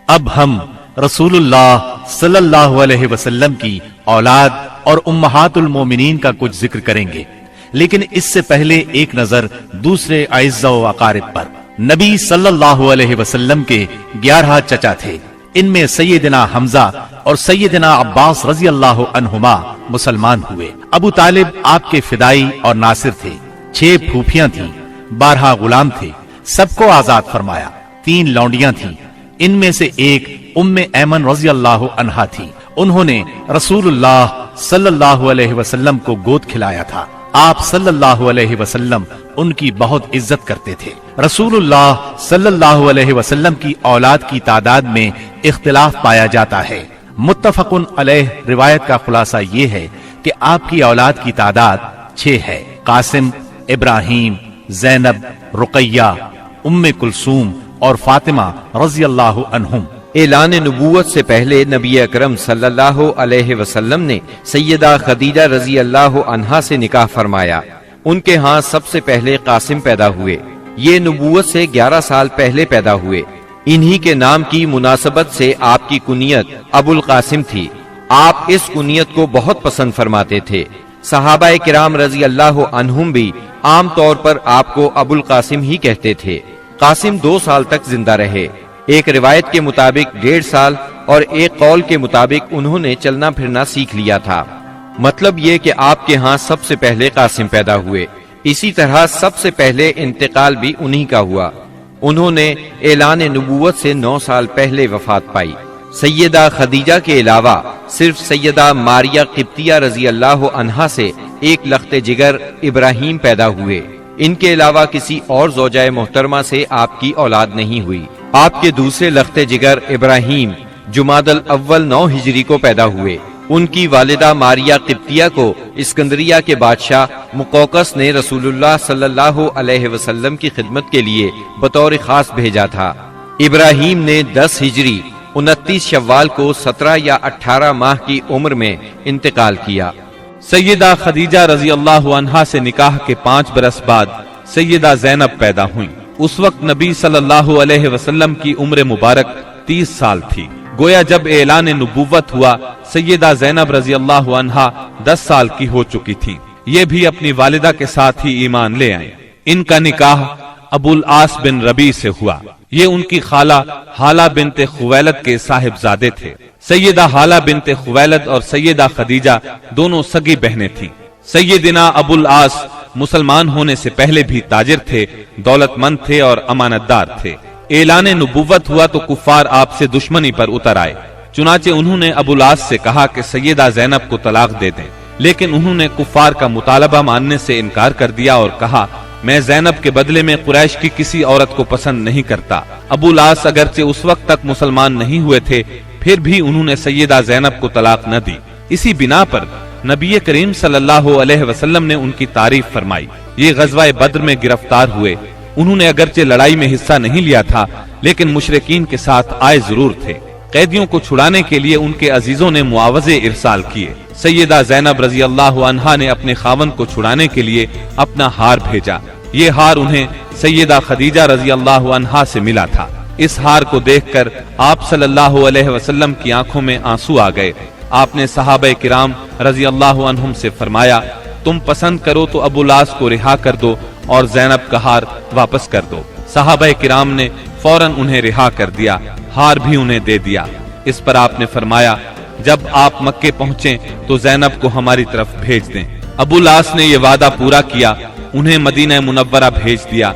اب ہم رسول اللہ صلی اللہ علیہ وسلم کی اولاد اور امہات المومنین کا کچھ ذکر کریں گے، لیکن اس سے پہلے ایک نظر دوسرے اعزاء و اقارب پر۔ نبی صلی اللہ علیہ وسلم کے 11 چچا تھے، ان میں سیدنا حمزہ اور سیدنا عباس رضی اللہ عنہما مسلمان ہوئے۔ ابو طالب آپ کے فدائی اور ناصر تھے۔ 6 پھوپھیاں تھیں، 12 غلام تھے، سب کو آزاد فرمایا۔ 3 لونڈیاں تھیں، ان میں سے ایک ام ایمن رضی اللہ عنہا تھی۔ انہوں نے رسول اللہ صلی اللہ علیہ وسلم کو گود کھلایا تھا۔ آپ صلی اللہ علیہ وسلم ان کی بہت عزت کرتے تھے۔ رسول اللہ صلی اللہ علیہ وسلم کی اولاد کی تعداد میں اختلاف پایا جاتا ہے۔ متفق علیہ روایت کا خلاصہ یہ ہے کہ آپ کی اولاد کی تعداد 6 ہے۔ قاسم، ابراہیم، زینب، رقیہ، ام کلثوم اور فاطمہ رضی اللہ عنہم۔ اعلان نبوت سے پہلے نبی اکرم صلی اللہ علیہ وسلم نے سیدہ خدیجہ رضی اللہ عنہا سے نکاح فرمایا۔ ان کے ہاں سب سے پہلے قاسم پیدا ہوئے۔ یہ نبوت سے 11 سال پہلے پیدا ہوئے۔ انہی کے نام کی مناسبت سے آپ کی کنیت ابو القاسم تھی۔ آپ اس کنیت کو بہت پسند فرماتے تھے۔ صحابہ کرام رضی اللہ عنہم بھی عام طور پر آپ کو ابو القاسم ہی کہتے تھے۔ قاسم 2 سال تک زندہ رہے۔ ایک روایت کے مطابق 1.5 سال اور ایک قول کے مطابق انہوں نے چلنا پھرنا سیکھ لیا تھا۔ مطلب یہ کہ آپ کے ہاں سب سے پہلے قاسم پیدا ہوئے۔ اسی طرح سب سے پہلے انتقال بھی انہی کا ہوا۔ انہوں نے اعلان نبوت سے 9 سال پہلے وفات پائی۔ سیدہ خدیجہ کے علاوہ صرف سیدہ ماریہ قبطیہ رضی اللہ عنہا سے ایک لخت جگر ابراہیم پیدا ہوئے۔ ان کے علاوہ کسی اور زوجہ محترمہ سے آپ کی اولاد نہیں ہوئی۔ آپ کے دوسرے لخت جگر ابراہیم جمادی الاول 9 ہجری کو پیدا ہوئے۔ ان کی والدہ ماریہ قبطیہ کو اسکندریہ کے بادشاہ مقوقس نے رسول اللہ صلی اللہ علیہ وسلم کی خدمت کے لیے بطور خاص بھیجا تھا۔ ابراہیم نے 10 ہجری 29 شوال کو 17 یا 18 ماہ کی عمر میں انتقال کیا۔ سیدہ خدیجہ رضی اللہ عنہا سے نکاح کے 5 برس بعد سیدہ زینب پیدا ہوئیں۔ اس وقت نبی صلی اللہ علیہ وسلم کی عمر مبارک 30 سال تھی۔ گویا جب اعلان نبوت ہوا سیدہ زینب رضی اللہ عنہا 10 سال کی ہو چکی تھی۔ یہ بھی اپنی والدہ کے ساتھ ہی ایمان لے آئیں۔ ان کا نکاح ابو العاص بن ربیع سے ہوا۔ یہ ان کی خالہ حالہ بنت خویلد کے صاحبزادے تھے۔ سیدہ حالہ بنت خویلد اور سیدہ خدیجہ دونوں سگی بہنیں تھیں۔ سیدنا ابو العاص مسلمان ہونے سے پہلے بھی تاجر تھے، دولت مند تھے اور امانت دار تھے۔ اعلان نبوت ہوا تو کفار آپ سے دشمنی پر اتر آئے۔ چنانچہ انہوں نے ابو العاص سے کہا کہ سیدہ زینب کو طلاق دے دیں، لیکن انہوں نے کفار کا مطالبہ ماننے سے انکار کر دیا اور کہا میں زینب کے بدلے میں قریش کی کسی عورت کو پسند نہیں کرتا۔ ابو العاص اگرچہ اس وقت تک مسلمان نہیں ہوئے تھے، پھر بھی انہوں نے سیدہ زینب کو طلاق نہ دی۔ اسی بنا پر نبی کریم صلی اللہ علیہ وسلم نے ان کی تعریف فرمائی۔ یہ غزوہ بدر میں گرفتار ہوئے۔ انہوں نے اگرچہ لڑائی میں حصہ نہیں لیا تھا، لیکن مشرکین کے ساتھ آئے ضرور تھے۔ قیدیوں کو چھڑانے کے لیے ان کے عزیزوں نے معاوضے ارسال کیے۔ سیدہ زینب رضی اللہ عنہا نے اپنے خاوند کو چھڑانے کے لیے اپنا ہار بھیجا۔ یہ ہار انہیں سیدہ خدیجہ رضی اللہ عنہا سے ملا تھا۔ اس ہار کو دیکھ کر آپ صلی اللہ علیہ وسلم کی آنکھوں میں آنسو آ گئے۔ آپ نے صحابہ کرام رضی اللہ عنہم سے فرمایا تم پسند کرو تو ابو العاص کو رہا کر دو اور زینب کا ہار واپس کر دو۔ صحابہ کرام نے فوراً انہیں رہا کر دیا، ہار بھی انہیں دے دیا۔ اس پر آپ نے فرمایا جب آپ مکے پہنچیں تو زینب کو ہماری طرف بھیج دیں۔ ابو العاص نے یہ وعدہ پورا کیا، انہیں مدینہ منورہ بھیج دیا۔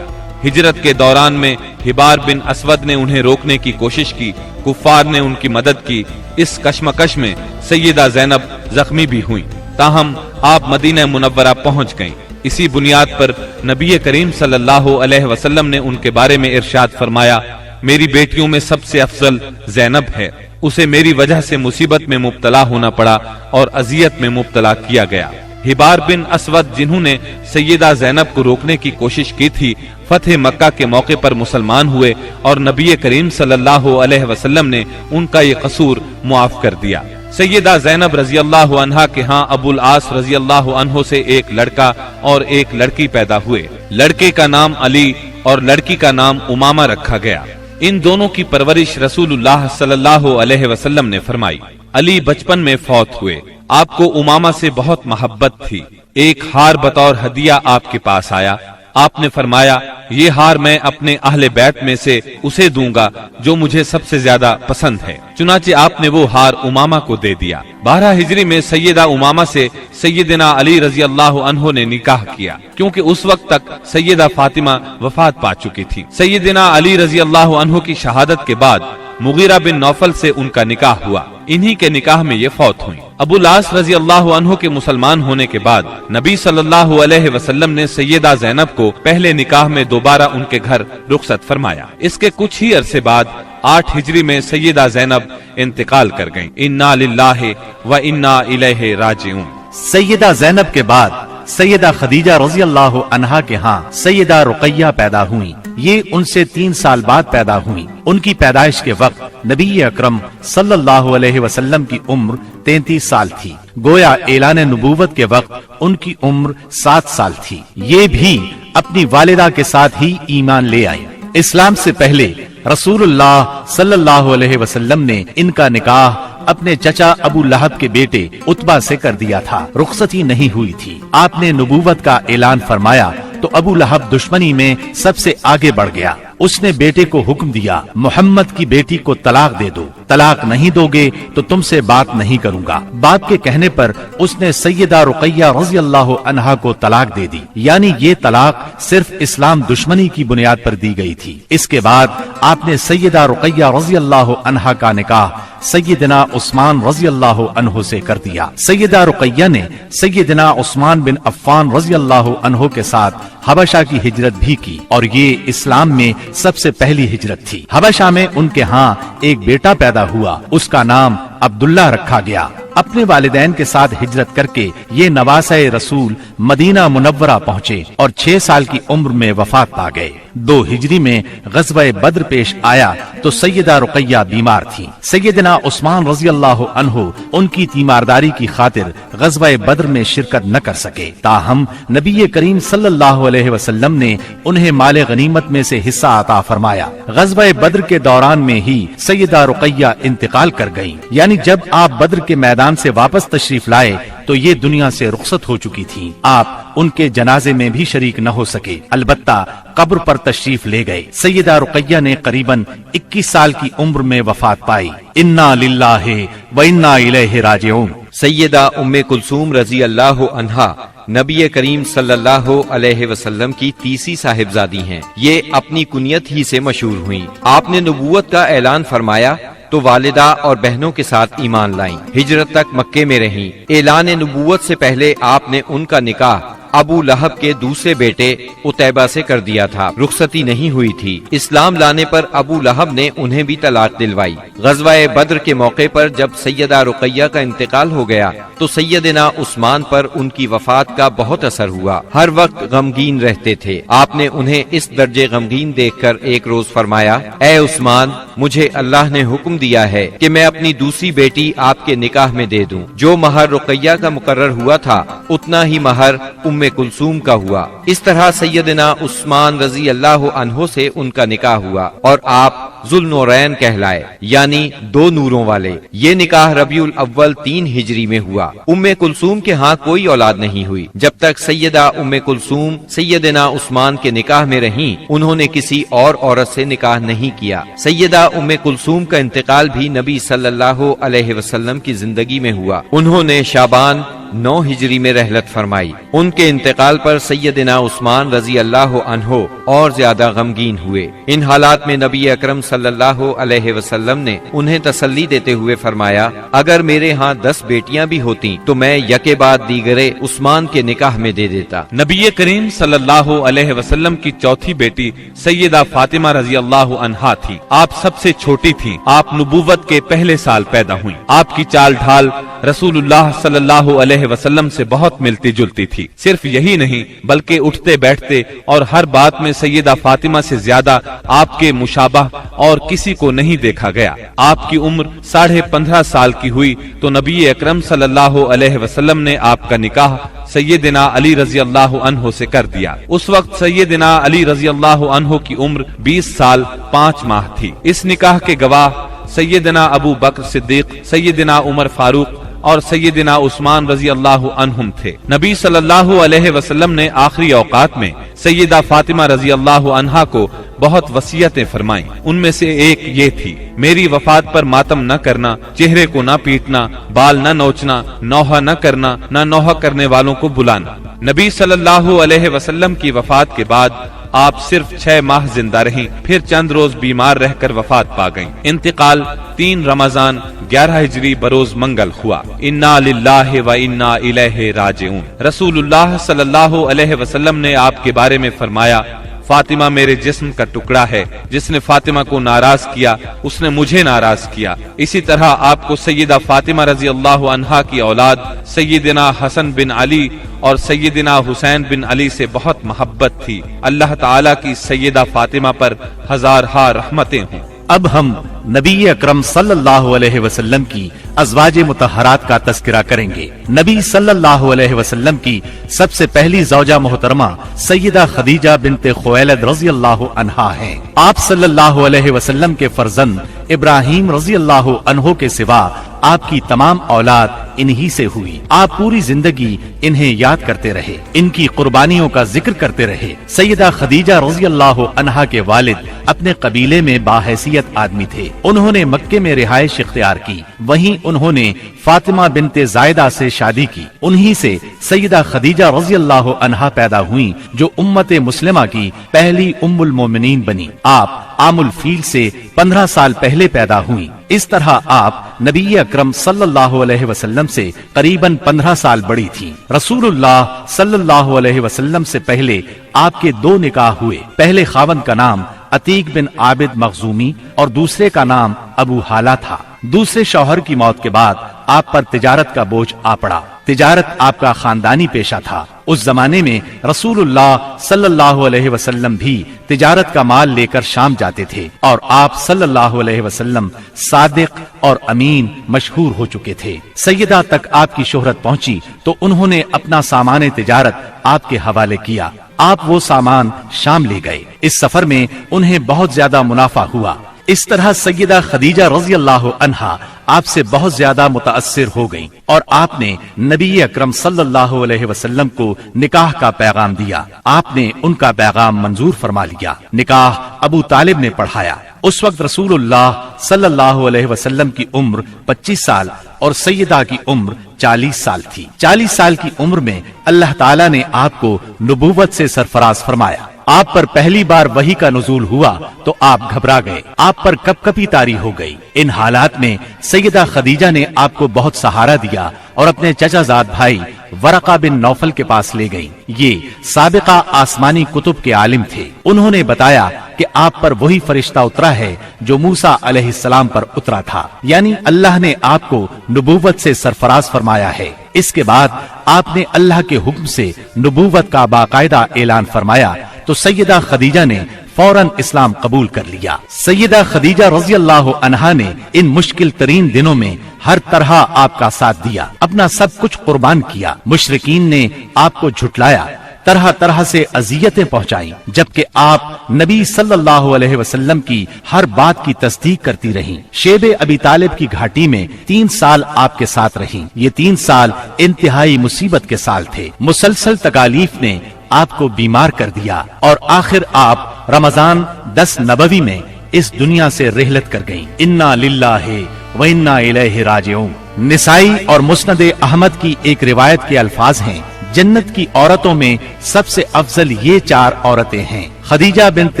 ہجرت کے دوران میں حبار بن اسود نے انہیں روکنے کی کوشش کی، کفار نے ان کی مدد کی۔ اس کشمکش میں سیدہ زینب زخمی بھی ہوئیں، تاہم آپ مدینہ منورہ پہنچ گئیں۔ اسی بنیاد پر نبی کریم صلی اللہ علیہ وسلم نے ان کے بارے میں ارشاد فرمایا میری بیٹیوں میں سب سے افضل زینب ہے، اسے میری وجہ سے مصیبت میں مبتلا ہونا پڑا اور اذیت میں مبتلا کیا گیا۔ حبار بن اسود جنہوں نے سیدہ زینب کو روکنے کی کوشش کی تھی، فتح مکہ کے موقع پر مسلمان ہوئے اور نبی کریم صلی اللہ علیہ وسلم نے ان کا یہ قصور معاف کر دیا۔ سیدہ زینب رضی اللہ عنہا کے ہاں ابو العاص رضی اللہ عنہ سے ایک لڑکا اور ایک لڑکی پیدا ہوئے۔ لڑکے کا نام علی اور لڑکی کا نام امامہ رکھا گیا۔ ان دونوں کی پرورش رسول اللہ صلی اللہ علیہ وسلم نے فرمائی۔ علی بچپن میں فوت ہوئے۔ آپ کو امامہ سے بہت محبت تھی۔ ایک ہار بطور ہدیہ آپ کے پاس آیا۔ آپ نے فرمایا یہ ہار میں اپنے اہل بیت میں سے اسے دوں گا جو مجھے سب سے زیادہ پسند ہے۔ چنانچہ آپ نے وہ ہار امامہ کو دے دیا۔ 12 ہجری میں سیدہ امامہ سے سیدنا علی رضی اللہ عنہ نے نکاح کیا، کیونکہ اس وقت تک سیدہ فاطمہ وفات پا چکی تھی۔ سیدنا علی رضی اللہ عنہ کی شہادت کے بعد مغیرہ بن نوفل سے ان کا نکاح ہوا۔ انہی کے نکاح میں یہ فوت ہوئی۔ ابو العاص رضی اللہ عنہ کے مسلمان ہونے کے بعد نبی صلی اللہ علیہ وسلم نے سیدہ زینب کو پہلے نکاح میں دوبارہ ان کے گھر رخصت فرمایا۔ اس کے کچھ ہی عرصے بعد 8 ہجری میں سیدہ زینب انتقال کر گئیں۔ انا للہ و انا الیہ راجعون۔ سیدہ زینب کے بعد سیدہ خدیجہ رضی اللہ عنہا کے ہاں سیدہ رقیہ پیدا ہوئیں۔ یہ ان سے 3 سال بعد پیدا ہوئیں۔ ان کی پیدائش کے وقت نبی اکرم صلی اللہ علیہ وسلم کی عمر 33 سال تھی۔ گویا اعلان نبوت کے وقت ان کی عمر 7 سال تھی۔ یہ بھی اپنی والدہ کے ساتھ ہی ایمان لے آئیں۔ اسلام سے پہلے رسول اللہ صلی اللہ علیہ وسلم نے ان کا نکاح اپنے چچا ابو لہب کے بیٹے عتبہ سے کر دیا تھا۔ رخصتی نہیں ہوئی تھی۔ آپ نے نبوت کا اعلان فرمایا تو ابو لہب دشمنی میں سب سے آگے بڑھ گیا۔ اس نے بیٹے کو حکم دیا محمد کی بیٹی کو طلاق دے دو، طلاق نہیں دو گے تو تم سے بات نہیں کروں گا۔ باپ کے کہنے پر اس نے سیدہ رقیہ رضی اللہ عنہا کو طلاق دے دی، یعنی یہ طلاق صرف اسلام دشمنی کی بنیاد پر دی گئی تھی۔ اس کے بعد آپ نے سیدہ رقیہ رضی اللہ عنہا کا نکاح سیدنا عثمان رضی اللہ عنہ سے کر دیا۔ سیدہ رقیہ نے سیدنا عثمان بن عفان رضی اللہ عنہ کے ساتھ حبشہ کی ہجرت بھی کی، اور یہ اسلام میں سب سے پہلی ہجرت تھی۔ حبشہ میں ان کے ہاں ایک بیٹا پیدا ہوا، اس کا نام عبداللہ رکھا گیا۔ اپنے والدین کے ساتھ ہجرت کر کے یہ نواسہ رسول مدینہ منورہ پہنچے اور 6 سال کی عمر میں وفات پا گئے۔ 2 ہجری میں غزوہ بدر پیش آیا تو سیدہ رقیہ بیمار تھی۔ سیدنا عثمان رضی اللہ عنہ ان کی تیمارداری کی خاطر غزوہ بدر میں شرکت نہ کر سکے، تاہم نبی کریم صلی اللہ علیہ وسلم نے انہیں مال غنیمت میں سے حصہ عطا فرمایا۔ غزوہ بدر کے دوران میں ہی سیدہ رقیہ انتقال کر گئیں، یعنی جب آپ بدر کے میدان سے واپس تشریف لائے تو یہ دنیا سے رخصت ہو چکی تھیں۔ آپ ان کے جنازے میں بھی شریک نہ ہو سکے، البتہ قبر پر تشریف لے گئے۔ سیدہ رقیہ نے قریباً 21 سال کی عمر میں وفات پائی۔ انا للہ و انا الیہ راجعون۔ سیدہ ام کلثوم رضی اللہ عنہا نبی کریم صلی اللہ علیہ وسلم کی تیسری صاحبزادی ہیں۔ یہ اپنی کنیت ہی سے مشہور ہوئیں۔ آپ نے نبوت کا اعلان فرمایا تو والدہ اور بہنوں کے ساتھ ایمان لائیں۔ ہجرت تک مکے میں رہیں۔ اعلان نبوت سے پہلے آپ نے ان کا نکاح ابو لہب کے دوسرے بیٹے عتیبہ سے کر دیا تھا۔ رخصتی نہیں ہوئی تھی۔ اسلام لانے پر ابو لہب نے انہیں بھی طلاق دلوائی۔ غزوہ بدر کے موقع پر جب سیدہ رقیہ کا انتقال ہو گیا تو سیدنا عثمان پر ان کی وفات کا بہت اثر ہوا۔ ہر وقت غمگین رہتے تھے۔ آپ نے انہیں اس درجے غمگین دیکھ کر ایک روز فرمایا، اے عثمان، مجھے اللہ نے حکم دیا ہے کہ میں اپنی دوسری بیٹی آپ کے نکاح میں دے دوں۔ جو مہر رقیہ کا مقرر ہوا تھا اتنا ہی مہر ام کلثوم کا ہوا۔ اس طرح سیدنا عثمان رضی اللہ عنہ سے ان کا نکاح ہوا اور آپ ذوالنورین کہلائے، یعنی 2 نوروں والے۔ یہ نکاح ربیع الاول 3 ہجری میں ہوا۔ ام کلثوم کے ہاں کوئی اولاد نہیں ہوئی۔ جب تک سیدہ ام کلثوم سیدنا عثمان کے نکاح میں رہیں انہوں نے کسی اور عورت سے نکاح نہیں کیا۔ سیدہ ام کلثوم کا انتقال بھی نبی صلی اللہ علیہ وسلم کی زندگی میں ہوا۔ انہوں نے شعبان 9 ہجری میں رحلت فرمائی۔ ان کے انتقال پر سیدنا عثمان رضی اللہ عنہ اور زیادہ غمگین ہوئے۔ ان حالات میں نبی اکرم صلی اللہ علیہ وسلم نے انہیں تسلی دیتے ہوئے فرمایا، اگر میرے ہاں 10 بیٹیاں بھی ہوتی تو میں یکے بعد دیگرے عثمان کے نکاح میں دے دیتا۔ نبی کریم صلی اللہ علیہ وسلم کی چوتھی بیٹی سیدہ فاطمہ رضی اللہ عنہا تھی۔ آپ سب سے چھوٹی تھیں۔ آپ نبوت کے پہلے سال پیدا ہوئیں۔ آپ کی چال ڈھال رسول اللہ صلی اللہ علیہ علیہ وسلم سے بہت ملتی جلتی تھی۔ صرف یہی نہیں بلکہ اٹھتے بیٹھتے اور ہر بات میں سیدہ فاطمہ سے زیادہ آپ کے مشابہ اور کسی کو نہیں دیکھا گیا۔ آپ کی عمر 15.5 سال کی ہوئی تو نبی اکرم صلی اللہ علیہ وسلم نے آپ کا نکاح سیدنا علی رضی اللہ عنہ سے کر دیا۔ اس وقت سیدنا علی رضی اللہ عنہ کی عمر 20 سال 5 ماہ تھی۔ اس نکاح کے گواہ سیدنا ابو بکر صدیق، سیدنا عمر فاروق اور سیدنا عثمان رضی اللہ عنہم تھے۔ نبی صلی اللہ علیہ وسلم نے آخری اوقات میں سیدہ فاطمہ رضی اللہ عنہا کو بہت وصیتیں فرمائیں۔ ان میں سے ایک یہ تھی: میری وفات پر ماتم نہ کرنا، چہرے کو نہ پیٹنا، بال نہ نوچنا، نوحہ نہ کرنا، نہ نوحہ کرنے والوں کو بلانا۔ نبی صلی اللہ علیہ وسلم کی وفات کے بعد آپ صرف 6 ماہ زندہ رہیں، پھر چند روز بیمار رہ کر وفات پا گئیں۔ انتقال 3 رمضان 11 ہجری بروز منگل ہوا۔ انا للہ و انا الیہ راجعون۔ رسول اللہ صلی اللہ علیہ وسلم نے آپ کے بارے میں فرمایا: فاطمہ میرے جسم کا ٹکڑا ہے، جس نے فاطمہ کو ناراض کیا اس نے مجھے ناراض کیا۔ اسی طرح آپ کو سیدہ فاطمہ رضی اللہ عنہا کی اولاد سیدنا حسن بن علی اور سیدنا حسین بن علی سے بہت محبت تھی۔ اللہ تعالیٰ کی سیدہ فاطمہ پر ہزارہا رحمتیں ہوں۔ اب ہم نبی اکرم صلی اللہ علیہ وسلم کی ازواج مطہرات کا تذکرہ کریں گے۔ نبی صلی اللہ علیہ وسلم کی سب سے پہلی زوجہ محترمہ سیدہ خدیجہ بنت خویلد رضی اللہ عنہا ہیں۔ آپ صلی اللہ علیہ وسلم کے فرزند ابراہیم رضی اللہ عنہ کے سوا آپ کی تمام اولاد انہی سے ہوئی۔ آپ پوری زندگی انہیں یاد کرتے رہے، ان کی قربانیوں کا ذکر کرتے رہے۔ سیدہ خدیجہ رضی اللہ عنہا کے والد اپنے قبیلے میں باحیثیت آدمی تھے۔ انہوں نے مکے میں رہائش اختیار کی، وہیں انہوں نے فاطمہ بنت زائدہ سے شادی کی۔ انہی سے سیدہ خدیجہ رضی اللہ عنہا پیدا ہوئیں، جو امت مسلمہ کی پہلی ام المومنین بنی۔ آپ عام الفیل سے 15 سال پہلے پیدا ہوئیں۔ اس طرح آپ نبی اکرم صلی اللہ علیہ وسلم سے قریباً 15 سال بڑی تھی۔ رسول اللہ صلی اللہ علیہ وسلم سے پہلے آپ کے 2 نکاح ہوئے۔ پہلے خاوند کا نام عتیق بن عابد مخزومی اور دوسرے کا نام ابو حالہ تھا۔ دوسرے شوہر کی موت کے بعد آپ پر تجارت کا بوجھ آ پڑا۔ تجارت آپ کا خاندانی پیشہ تھا۔ اس زمانے میں رسول اللہ صلی اللہ علیہ وسلم بھی تجارت کا مال لے کر شام جاتے تھے، اور آپ صلی اللہ علیہ وسلم صادق اور امین مشہور ہو چکے تھے۔ سیدہ تک آپ کی شہرت پہنچی تو انہوں نے اپنا سامان تجارت آپ کے حوالے کیا۔ آپ وہ سامان شام لے گئے۔ اس سفر میں انہیں بہت زیادہ منافع ہوا۔ اس طرح سیدہ خدیجہ رضی اللہ عنہا آپ سے بہت زیادہ متاثر ہو گئیں، اور آپ نے نبی اکرم صلی اللہ علیہ وسلم کو نکاح کا پیغام دیا۔ آپ نے ان کا پیغام منظور فرما لیا۔ نکاح ابو طالب نے پڑھایا۔ اس وقت رسول اللہ صلی اللہ علیہ وسلم کی عمر 25 سال اور سیدہ کی عمر 40 سال تھی۔ 40 سال کی عمر میں اللہ تعالیٰ نے آپ کو نبوت سے سرفراز فرمایا۔ آپ پر پہلی بار وحی کا نزول ہوا تو آپ گھبرا گئے، آپ پر کپ کپی طاری ہو گئی۔ ان حالات میں سیدہ خدیجہ نے آپ کو بہت سہارا دیا اور اپنے چچا زاد بھائی ورقہ بن نوفل کے پاس لے گئی۔ یہ سابقہ آسمانی کتب کے عالم تھے۔ انہوں نے بتایا کہ آپ پر وہی فرشتہ اترا ہے جو موسیٰ علیہ السلام پر اترا تھا، یعنی اللہ نے آپ کو نبوت سے سرفراز فرمایا ہے۔ اس کے بعد آپ نے اللہ کے حکم سے نبوت کا باقاعدہ اعلان فرمایا تو سیدہ خدیجہ نے فوراً اسلام قبول کر لیا۔ سیدہ خدیجہ رضی اللہ عنہا نے ان مشکل ترین دنوں میں ہر طرح آپ کا ساتھ دیا، اپنا سب کچھ قربان کیا۔ مشرکین نے آپ کو جھٹلایا، طرح طرح سے اذیتیں پہنچائیں، جبکہ آپ نبی صلی اللہ علیہ وسلم کی ہر بات کی تصدیق کرتی رہیں۔ شیب ابی طالب کی گھاٹی میں 3 سال آپ کے ساتھ رہیں۔ یہ 3 سال انتہائی مصیبت کے سال تھے۔ مسلسل تکالیف نے آپ کو بیمار کر دیا، اور آخر آپ رمضان 10 نبوی میں اس دنیا سے رحلت کر گئیں۔ انا للہ و انا الیہ راجعون۔ نسائی اور مسند احمد کی ایک روایت کے الفاظ ہیں: جنت کی عورتوں میں سب سے افضل یہ 4 عورتیں ہیں: خدیجہ بنت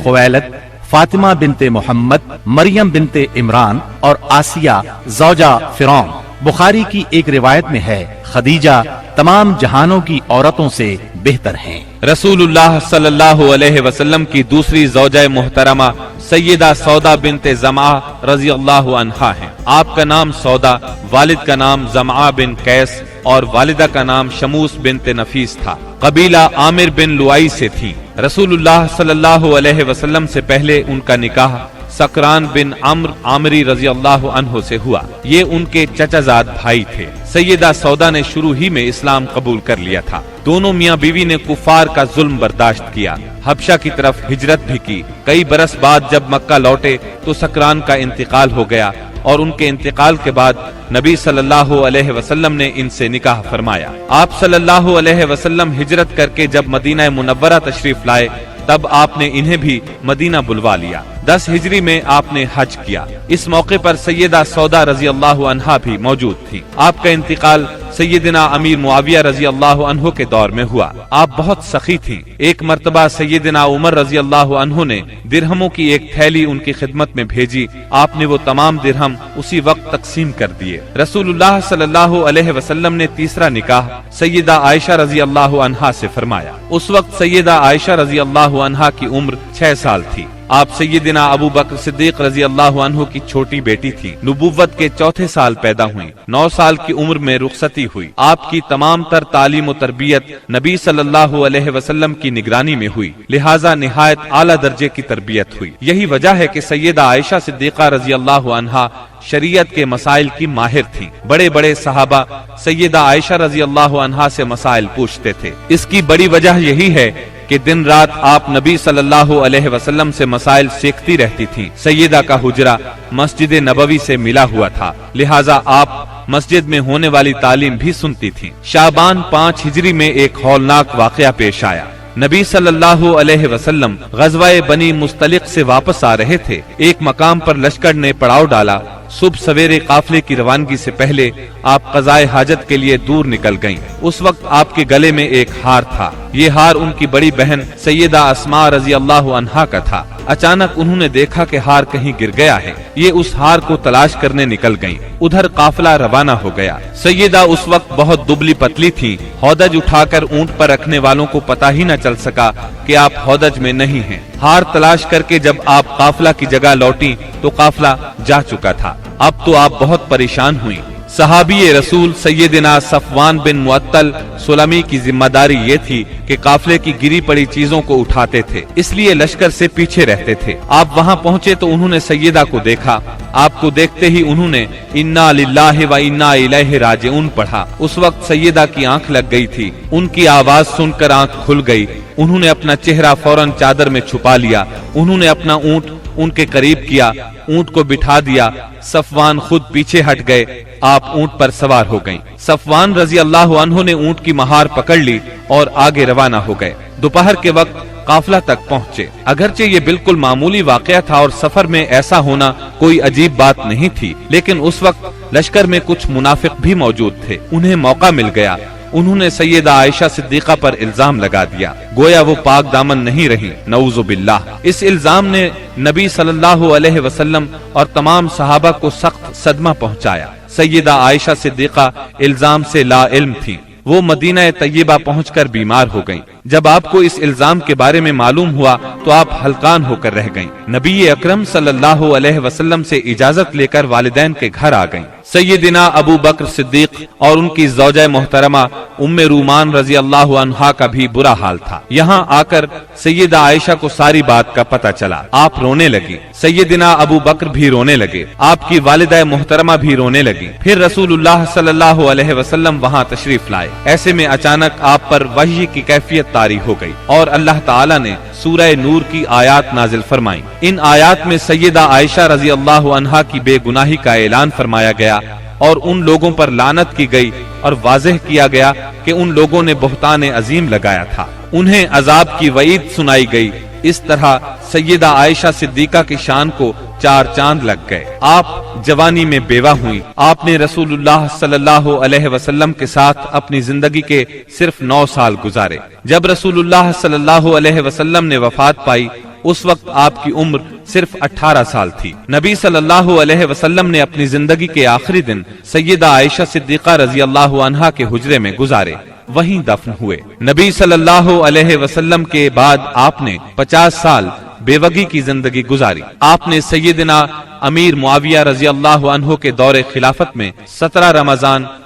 خویلد، فاطمہ بنت محمد، مریم بنت عمران اور آسیہ زوجہ فرعون۔ بخاری کی ایک روایت میں ہے: خدیجہ تمام جہانوں کی عورتوں سے بہتر ہیں۔ رسول اللہ صلی اللہ علیہ وسلم کی دوسری زوجہ محترمہ سیدہ سودا بنت زمعہ رضی اللہ عنہا ہیں۔ آپ کا نام سودا، والد کا نام زمعہ بن قیس اور والدہ کا نام شموس بنت نفیس تھا، قبیلہ عامر بن لوائی سے تھی۔ رسول اللہ صلی اللہ علیہ وسلم سے پہلے ان کا نکاح سکران بن عمرو عامری رضی اللہ عنہ سے ہوا، یہ ان کے چچا زاد بھائی تھے۔ سیدہ سودا نے شروع ہی میں اسلام قبول کر لیا تھا۔ دونوں میاں بیوی نے کفار کا ظلم برداشت کیا، حبشہ کی طرف ہجرت بھی کی۔ کئی برس بعد جب مکہ لوٹے تو سکران کا انتقال ہو گیا، اور ان کے انتقال کے بعد نبی صلی اللہ علیہ وسلم نے ان سے نکاح فرمایا۔ آپ صلی اللہ علیہ وسلم ہجرت کر کے جب مدینہ منورہ تشریف لائے تب آپ نے انہیں بھی مدینہ بلوا لیا۔ 10 ہجری میں آپ نے حج کیا۔ اس موقع پر سیدہ سودا رضی اللہ عنہا بھی موجود تھی۔ آپ کا انتقال سیدنا امیر معاویہ رضی اللہ عنہ کے دور میں ہوا۔ آپ بہت سخی تھیں۔ ایک مرتبہ سیدنا عمر رضی اللہ عنہ نے درہموں کی ایک تھیلی ان کی خدمت میں بھیجی، آپ نے وہ تمام درہم اسی وقت تقسیم کر دیے۔ رسول اللہ صلی اللہ علیہ وسلم نے تیسرا نکاح سیدہ عائشہ رضی اللہ عنہا سے فرمایا۔ اس وقت سیدہ عائشہ رضی اللہ عنہا کی عمر 6 سال تھی۔ آپ سیدنا ابو بکر صدیق رضی اللہ عنہ کی چھوٹی بیٹی تھی۔ نبوت کے چوتھے سال پیدا ہوئی۔ 9 سال کی عمر میں رخصتی ہوئی۔ آپ کی تمام تر تعلیم و تربیت نبی صلی اللہ علیہ وسلم کی نگرانی میں ہوئی، لہٰذا نہایت اعلیٰ درجے کی تربیت ہوئی۔ یہی وجہ ہے کہ سیدہ عائشہ صدیقہ رضی اللہ عنہا شریعت کے مسائل کی ماہر تھی۔ بڑے بڑے صحابہ سیدہ عائشہ رضی اللہ عنہا سے مسائل پوچھتے تھے۔ اس کی بڑی وجہ یہی ہے کہ دن رات آپ نبی صلی اللہ علیہ وسلم سے مسائل سیکھتی رہتی تھیں۔ سیدہ کا حجرہ مسجد نبوی سے ملا ہوا تھا، لہٰذا آپ مسجد میں ہونے والی تعلیم بھی سنتی تھیں۔ شعبان 5 ہجری میں ایک ہولناک واقعہ پیش آیا۔ نبی صلی اللہ علیہ وسلم غزوہ بنی مستلق سے واپس آ رہے تھے۔ ایک مقام پر لشکر نے پڑاؤ ڈالا۔ صبح سویرے قافلے کی روانگی سے پہلے آپ قضائے حاجت کے لیے دور نکل گئیں۔ اس وقت آپ کے گلے میں ایک ہار تھا۔ یہ ہار ان کی بڑی بہن سیدہ اسماء رضی اللہ عنہا کا تھا۔ اچانک انہوں نے دیکھا کہ ہار کہیں گر گیا ہے۔ یہ اس ہار کو تلاش کرنے نکل گئیں۔ ادھر قافلہ روانہ ہو گیا۔ سیدہ اس وقت بہت دبلی پتلی تھی۔ ہودج اٹھا کر اونٹ پر رکھنے والوں کو پتہ ہی نہ چل سکا کہ آپ ہودج میں نہیں ہیں۔ ہار تلاش کر کے جب آپ قافلہ کی جگہ لوٹی تو قافلہ جا چکا تھا۔ اب تو آپ بہت پریشان ہوئیں۔ صحابی رسول سیدنا صفوان بن معطل سلمی کی ذمہ داری یہ تھی کہ قافلے کی گری پڑی چیزوں کو اٹھاتے تھے، اس لیے لشکر سے پیچھے رہتے تھے۔ آپ وہاں پہنچے تو انہوں نے سیدہ کو دیکھا۔ آپ کو دیکھتے ہی انہوں نے انا للہ و انا الیہ راجعون پڑھا۔ اس وقت سیدہ کی آنکھ لگ گئی تھی۔ ان کی آواز سن کر آنکھ کھل گئی۔ انہوں نے اپنا چہرہ فوراً چادر میں چھپا لیا۔ انہوں نے اپنا اونٹ ان کے قریب کیا، اونٹ کو بٹھا دیا۔ صفوان خود پیچھے ہٹ گئے۔ آپ اونٹ پر سوار ہو گئیں۔ صفوان رضی اللہ عنہ نے اونٹ کی مہار پکڑ لی اور آگے روانہ ہو گئے۔ دوپہر کے وقت قافلہ تک پہنچے۔ اگرچہ یہ بالکل معمولی واقعہ تھا اور سفر میں ایسا ہونا کوئی عجیب بات نہیں تھی، لیکن اس وقت لشکر میں کچھ منافق بھی موجود تھے۔ انہیں موقع مل گیا۔ انہوں نے سیدہ عائشہ صدیقہ پر الزام لگا دیا، گویا وہ پاک دامن نہیں رہی، نعوذ باللہ۔ اس الزام نے نبی صلی اللہ علیہ وسلم اور تمام صحابہ کو سخت صدمہ پہنچایا۔ سیدہ عائشہ صدیقہ الزام سے لا علم تھی۔ وہ مدینہ طیبہ پہنچ کر بیمار ہو گئیں۔ جب آپ کو اس الزام کے بارے میں معلوم ہوا تو آپ ہلکان ہو کر رہ گئیں۔ نبی اکرم صلی اللہ علیہ وسلم سے اجازت لے کر والدین کے گھر آ گئیں۔ سیدنا ابو بکر صدیق اور ان کی زوجہ محترمہ ام رومان رضی اللہ عنہا کا بھی برا حال تھا۔ یہاں آ کر سیدہ عائشہ کو ساری بات کا پتہ چلا۔ آپ رونے لگی۔ سیدنا ابو بکر بھی رونے لگے۔ آپ کی والدہ محترمہ بھی رونے لگی۔ پھر رسول اللہ صلی اللہ علیہ وسلم وہاں تشریف لائے۔ ایسے میں اچانک آپ پر وحی کی کیفیت طاری ہو گئی اور اللہ تعالی نے سورہ نور کی آیات نازل فرمائیں۔ ان آیات میں سیدہ عائشہ رضی اللہ عنہا کی بے گناہی کا اعلان فرمایا گیا اور ان لوگوں پر لعنت کی گئی اور واضح کیا گیا کہ ان لوگوں نے بہتان عظیم لگایا تھا۔ انہیں عذاب کی وعید سنائی گئی۔ اس طرح سیدہ عائشہ صدیقہ کی شان کو 4 چاند لگ گئے۔ آپ جوانی میں بیوہ ہوئی۔ آپ نے رسول اللہ صلی اللہ علیہ وسلم کے ساتھ اپنی زندگی کے صرف 9 سال گزارے۔ جب رسول اللہ صلی اللہ علیہ وسلم نے وفات پائی اس وقت آپ کی عمر صرف 18 سال تھی۔ نبی صلی اللہ علیہ وسلم نے اپنی زندگی کے آخری دن سیدہ عائشہ صدیقہ رضی اللہ عنہا کے حجرے میں گزارے، وہیں دفن ہوئے۔ نبی صلی اللہ علیہ وسلم کے بعد آپ نے 50 سال بیوگی کی زندگی گزاری۔ آپ نے سیدنا امیر معاویہ رضی اللہ عنہ کے دور خلافت میں 17 رمضان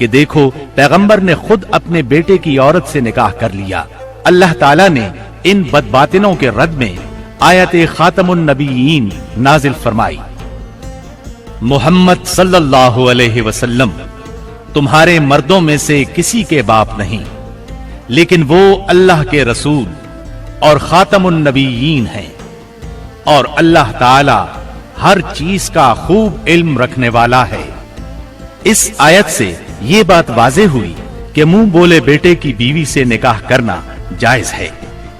کہ دیکھو پیغمبر نے خود اپنے بیٹے کی عورت سے نکاح کر لیا۔ اللہ تعالیٰ نے ان بدباطنوں کے رد میں آیت خاتم النبیین نازل فرمائی۔ محمد صلی اللہ علیہ وسلم تمہارے مردوں میں سے کسی کے باپ نہیں، لیکن وہ اللہ کے رسول اور خاتم النبیین ہیں، اور اللہ تعالی ہر چیز کا خوب علم رکھنے والا ہے۔ اس آیت سے یہ بات واضح ہوئی کہ منہ بولے بیٹے کی بیوی سے نکاح کرنا جائز ہے۔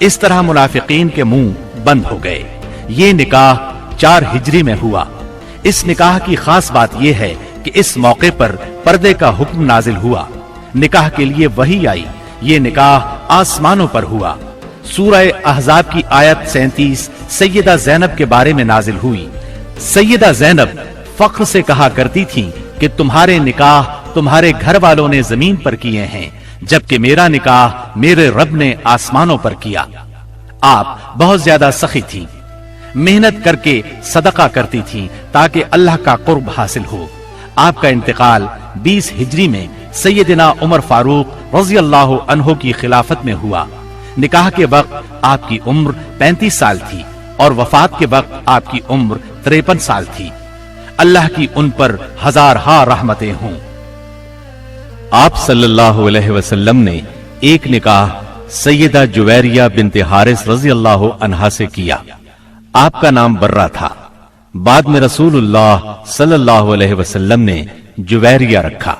اس طرح منافقین کے منہ بند ہو گئے۔ یہ نکاح 4 ہجری میں ہوا۔ اس نکاح کی خاص بات یہ ہے کہ اس موقع پر پردے کا حکم نازل ہوا، نکاح کے لیے وحی آئی۔ یہ نکاح آسمانوں پر ہوا۔ سورہ احزاب کی آیت 37 سیدہ زینب کے بارے میں نازل ہوئی۔ سیدہ زینب فخر سے کہا کرتی تھیں کہ تمہارے نکاح تمہارے گھر والوں نے زمین پر کیے ہیں، جبکہ میرا نکاح میرے رب نے آسمانوں پر کیا۔ آپ بہت زیادہ سخی تھیں، محنت کر کے صدقہ کرتی تھیں تاکہ اللہ کا قرب حاصل ہو۔ آپ کا انتقال 20 ہجری میں سیدنا عمر فاروق رضی اللہ عنہ کی خلافت میں ہوا۔ نکاح کے وقت آپ کی عمر 35 سال تھی اور وفات کے وقت آپ کی عمر 53 سال تھی۔ اللہ کی ان پر ہزارہا رحمتیں ہوں۔ آپ صلی اللہ علیہ وسلم نے ایک نکاح سیدہ جویریہ بنت حارث رضی اللہ عنہا سے کیا۔ آپ کا نام برہ تھا۔ بعد میں رسول اللہ صلی اللہ علیہ وسلم نے جویریہ رکھا۔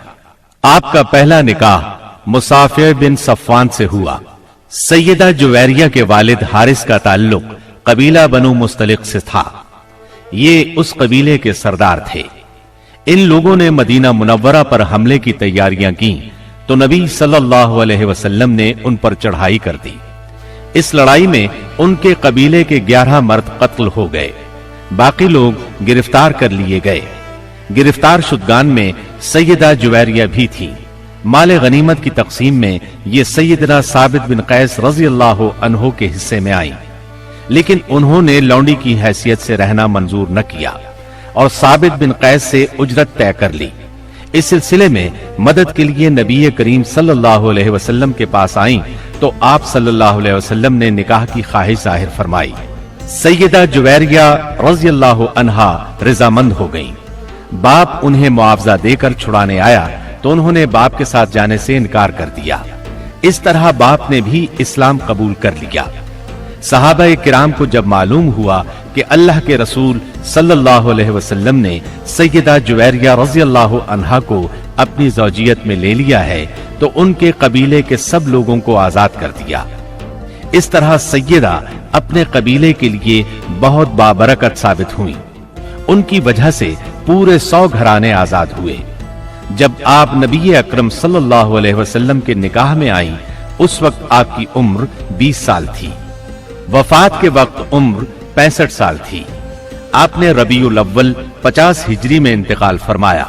آپ کا پہلا نکاح مصافع بن صفوان سے ہوا۔ سیدہ جویریہ کے والد حارث کا تعلق قبیلہ بنو مستلق سے تھا۔ یہ اس قبیلے کے سردار تھے۔ ان لوگوں نے مدینہ منورہ پر حملے کی تیاریاں کی تو نبی صلی اللہ علیہ وسلم نے ان پر چڑھائی کر دی۔ اس لڑائی میں ان کے قبیلے کے 11 مرد قتل ہو گئے، باقی لوگ گرفتار کر لیے گئے۔ گرفتار شدگان میں سیدہ جویریہ بھی تھی۔ مال غنیمت کی تقسیم میں یہ سیدنا ثابت بن قیس رضی اللہ عنہ کے حصے میں آئی، لیکن انہوں نے لونڈی کی حیثیت سے رہنا منظور نہ کیا اور ثابت بن قیس سے اجرت طے کر لی۔ اس سلسلے میں مدد کے لیے نبی کریم صلی اللہ علیہ وسلم کے پاس آئیں تو آپ صلی اللہ علیہ وسلم نے نکاح کی خواہش ظاہر فرمائی۔ سیدہ جویریہ رضی اللہ عنہا رضامند ہو گئیں۔ باپ انہیں معاوضہ دے کر چھڑانے آیا تو انہوں نے باپ کے ساتھ جانے سے انکار کر دیا۔ اس طرح باپ نے بھی اسلام قبول کر لیا۔ صحابہ کرام کو جب معلوم ہوا کہ اللہ کے رسول صلی اللہ علیہ وسلم نے سیدہ جویریہ رضی اللہ عنہا کو اپنی زوجیت میں لے لیا ہے تو ان کے قبیلے کے سب لوگوں کو آزاد کر دیا۔ اس طرح سیدہ اپنے قبیلے کے لیے بہت بابرکت ثابت ہوئی۔ ان کی وجہ سے پورے 100 گھرانے آزاد ہوئے۔ جب آپ نبی اکرم صلی اللہ علیہ وسلم کے نکاح میں آئیں اس وقت آپ کی عمر 20 سال تھی۔ وفات کے وقت عمر 65 سال تھی۔ آپ نے ربیع الاول 50 ہجری میں انتقال فرمایا۔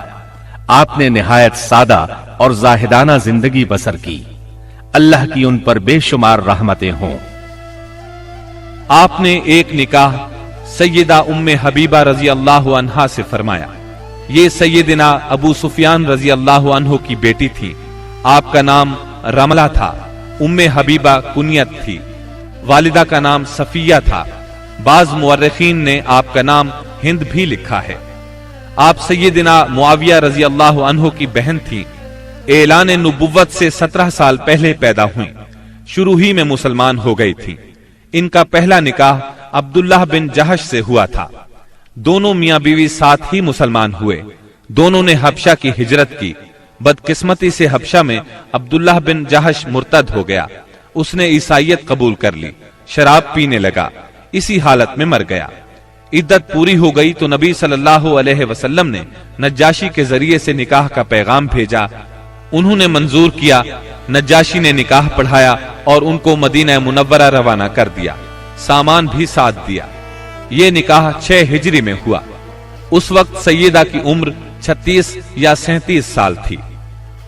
آپ نے نہایت سادہ اور زاہدانہ زندگی بسر کی۔ اللہ کی ان پر بے شمار رحمتیں ہوں۔ آپ نے ایک نکاح سیدہ ام حبیبہ رضی اللہ عنہا سے فرمایا۔ یہ سیدنا ابو سفیان رضی اللہ عنہ کی بیٹی تھی۔ آپ کا نام رملہ تھا۔ ام حبیبہ کنیت تھی۔ والدہ کا نام صفیہ تھا۔ بعض مورخین نے آپ کا نام ہند بھی لکھا ہے۔ آپ سیدنا معاویہ رضی اللہ عنہ کی بہن تھی۔ اعلان نبوت سے 17 سال پہلے پیدا ہوئیں۔ شروع ہی میں مسلمان ہو گئی تھی۔ ان کا پہلا نکاح عبداللہ بن جہش سے ہوا تھا۔ دونوں میاں بیوی ساتھ ہی مسلمان ہوئے۔ دونوں نے حبشہ کی ہجرت کی۔ بدقسمتی سے حبشہ میں عبداللہ بن جہش مرتد ہو گیا۔ اس نے عیسائیت قبول کر لی، شراب پینے لگا، اسی حالت میں مر گیا۔ عدت پوری ہو گئی تو نبی صلی اللہ علیہ وسلم نے نجاشی کے ذریعے سے نکاح کا پیغام بھیجا۔ انہوں نے منظور کیا۔ نجاشی نے نکاح پڑھایا اور ان کو مدینہ منورہ روانہ کر دیا، سامان بھی ساتھ دیا۔ یہ نکاح 6 ہجری میں ہوا۔ اس وقت سیدہ کی عمر 36 یا 37 سال تھی۔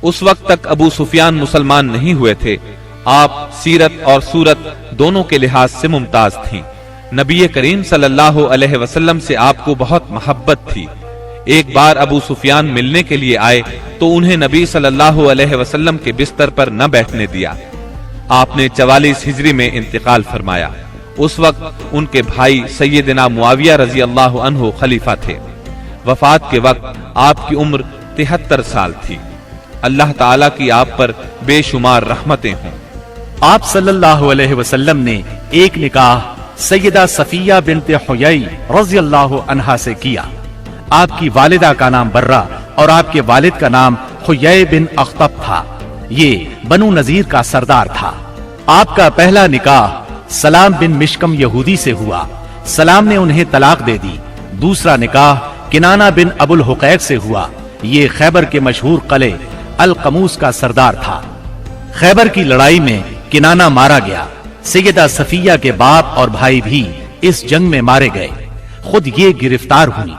اس وقت تک ابو سفیان مسلمان نہیں ہوئے تھے۔ آپ سیرت اور صورت دونوں کے لحاظ سے ممتاز تھیں۔ نبی کریم صلی اللہ علیہ وسلم سے آپ کو بہت محبت تھی۔ ایک بار ابو سفیان ملنے کے لیے آئے تو انہیں نبی صلی اللہ علیہ وسلم کے بستر پر نہ بیٹھنے دیا۔ آپ نے 44 ہجری میں انتقال فرمایا۔ اس وقت ان کے بھائی سیدنا معاویہ رضی اللہ عنہ خلیفہ تھے۔ وفات کے وقت آپ کی عمر 73 سال تھی۔ اللہ تعالیٰ کی آپ پر بے شمار رحمتیں ہوں۔ آپ صلی اللہ علیہ وسلم نے ایک نکاح سیدہ صفیہ بنت حیی رضی اللہ عنہا سے کیا۔ آپ کی والدہ کا نام برہ اور آپ کے والد کا نام حیی بن اخطب تھا۔ یہ بنو نذیر کا سردار تھا۔ آپ کا پہلا نکاح سلام بن مشکم یہودی سے ہوا۔ سلام نے انہیں طلاق دے دی۔ دوسرا نکاح کنانہ بن ابو الحقیق سے ہوا۔ یہ خیبر کے مشہور قلعے القموس کا سردار تھا۔ خیبر کی لڑائی میں کنانہ مارا گیا۔ سیدہ صفیہ کے باپ اور بھائی بھی اس جنگ میں مارے گئے۔ خود یہ گرفتار ہوئی۔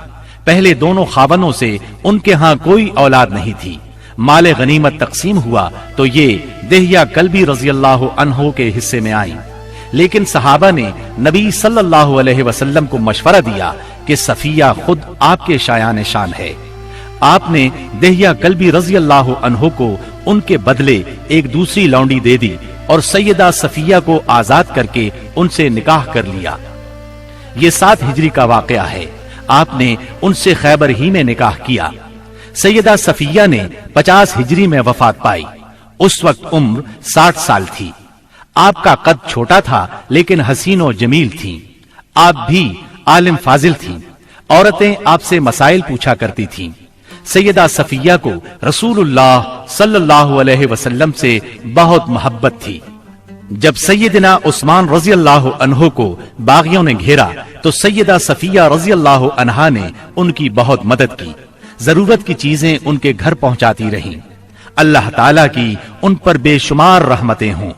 پہلے دونوں خاوندوں سے ان کے ہاں کوئی اولاد نہیں تھی۔ مال غنیمت تقسیم ہوا تو یہ دہیہ کلبی رضی اللہ عنہ کے حصے میں آئی، لیکن صحابہ نے نبی صلی اللہ علیہ وسلم کو مشورہ دیا کہ صفیہ خود آپ کے شایان شان ہے۔ آپ نے دہیہ کلبی رضی اللہ عنہ کو ان کے بدلے ایک دوسری لونڈی دے دی اور سیدہ صفیہ کو آزاد کر کے ان سے نکاح کر لیا۔ یہ 7 ہجری کا واقعہ ہے۔ آپ نے ان سے خیبر ہی میں نکاح کیا۔ سیدہ صفیہ نے 50 ہجری میں وفات پائی۔ اس وقت عمر 60 سال تھی۔ آپ کا قد چھوٹا تھا لیکن حسین و جمیل تھیں۔ آپ بھی عالم فاضل تھیں۔ عورتیں آپ سے مسائل پوچھا کرتی تھیں۔ سیدہ صفیہ کو رسول اللہ صلی اللہ علیہ وسلم سے بہت محبت تھی۔ جب سیدنا عثمان رضی اللہ عنہ کو باغیوں نے گھیرا تو سیدہ صفیہ رضی اللہ عنہا نے ان کی بہت مدد کی۔ ضرورت کی چیزیں ان کے گھر پہنچاتی رہیں۔ اللہ تعالیٰ کی ان پر بے شمار رحمتیں ہوں۔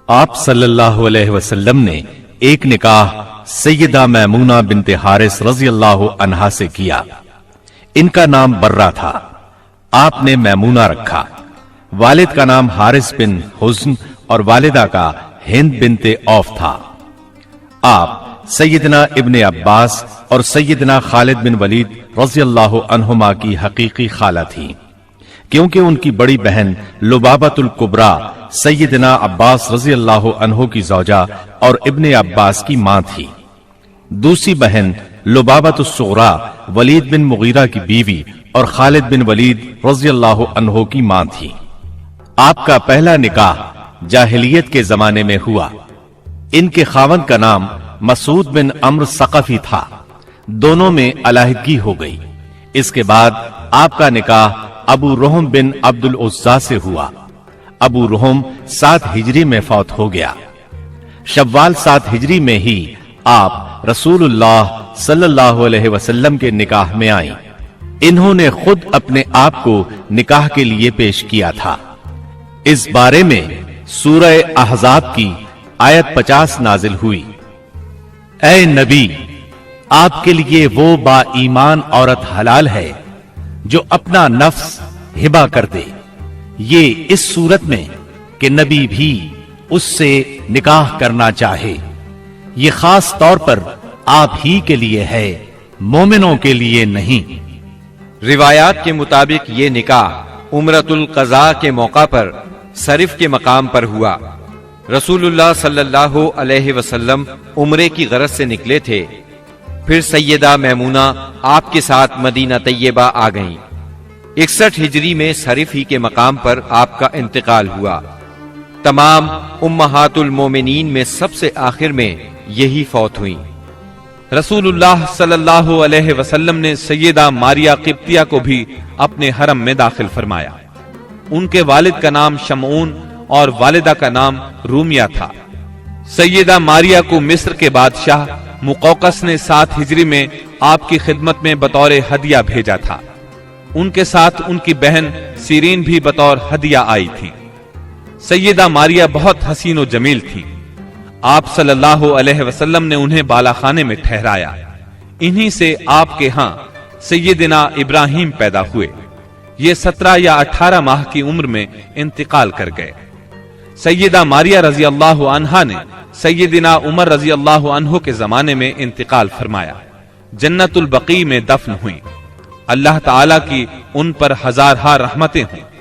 آپ صلی اللہ علیہ وسلم نے ایک نکاح سیدہ میمونہ بنت حارث رضی اللہ عنہا سے کیا۔ ان کا نام برہ تھا۔ آپ نے میمونہ رکھا۔ والد کا نام حارث بن حزن اور والدہ کا ہند بنت اوف تھا۔ آپ سیدنا ابن عباس اور سیدنا خالد بن ولید رضی اللہ عنہما کی حقیقی خالہ تھی، کیونکہ ان کی بڑی بہن لبابۃ الکبریٰ سیدنا عباس رضی اللہ عنہ کی زوجہ اور ابن عباس کی ماں تھی۔ دوسری بہن لبابۃ الصغریٰ ولید بن مغیرہ کی بیوی اور خالد بن ولید رضی اللہ عنہ کی ماں تھی۔ آپ کا پہلا نکاح جاہلیت کے زمانے میں ہوا۔ ان کے خاوند کا نام مسعود بن عمرو ثقفی تھا۔ دونوں میں علیحدگی ہو گئی۔ اس کے بعد آپ کا نکاح ابو رحم بن عبد العزیٰ سے ہوا۔ ابو رحم 7 ہجری میں فوت ہو گیا۔ شوال 7 ہجری میں ہی آپ رسول اللہ صلی اللہ علیہ وسلم کے نکاح میں آئیں۔ انہوں نے خود اپنے آپ کو نکاح کے لیے پیش کیا تھا۔ اس بارے میں سورہ احزاب کی آیت 50 نازل ہوئی۔ اے نبی، آپ کے لیے وہ با ایمان عورت حلال ہے جو اپنا نفس ہبہ کر دے۔ یہ اس صورت میں کہ نبی بھی اس سے نکاح کرنا چاہے۔ یہ خاص طور پر آپ ہی کے لیے ہے، مومنوں کے لیے نہیں۔ روایات کے مطابق یہ نکاح عمرۃ القضاء کے موقع پر صرف کے مقام پر ہوا۔ رسول اللہ صلی اللہ علیہ وسلم عمرے کی غرض سے نکلے تھے۔ پھر سیدہ میمونہ آپ کے ساتھ مدینہ طیبہ آ گئیں۔ 61 ہجری میں صرف ہی کے مقام پر آپ کا انتقال ہوا۔ تمام امہات المومنین میں سب سے آخر میں یہی فوت ہوئیں۔ رسول اللہ صلی اللہ علیہ وسلم نے سیدہ ماریہ قبطیہ کو بھی اپنے حرم میں داخل فرمایا۔ ان کے والد کا نام شمعون اور والدہ کا نام رومیہ تھا۔ سیدہ ماریہ کو مصر کے بادشاہ مقوقس نے 7 ہجری میں آپ کی خدمت میں بطور ہدیہ بھیجا تھا۔ ان کے ساتھ ان کی بہن سیرین بھی بطور ہدیہ آئی تھی۔ سیدہ ماریہ بہت حسین و جمیل تھی۔ آپ صلی اللہ علیہ وسلم نے انہیں بالا خانے میں ٹھہرایا۔ انہی سے آپ کے ہاں سیدنا ابراہیم پیدا ہوئے۔ یہ 17 یا 18 ماہ کی عمر میں انتقال کر گئے۔ سیدہ ماریہ رضی اللہ عنہا نے سیدنا عمر رضی اللہ عنہ کے زمانے میں انتقال فرمایا۔ جنت البقیع میں دفن ہوئیں۔ اللہ تعالیٰ کی ان پر ہزارہا رحمتیں ہوں۔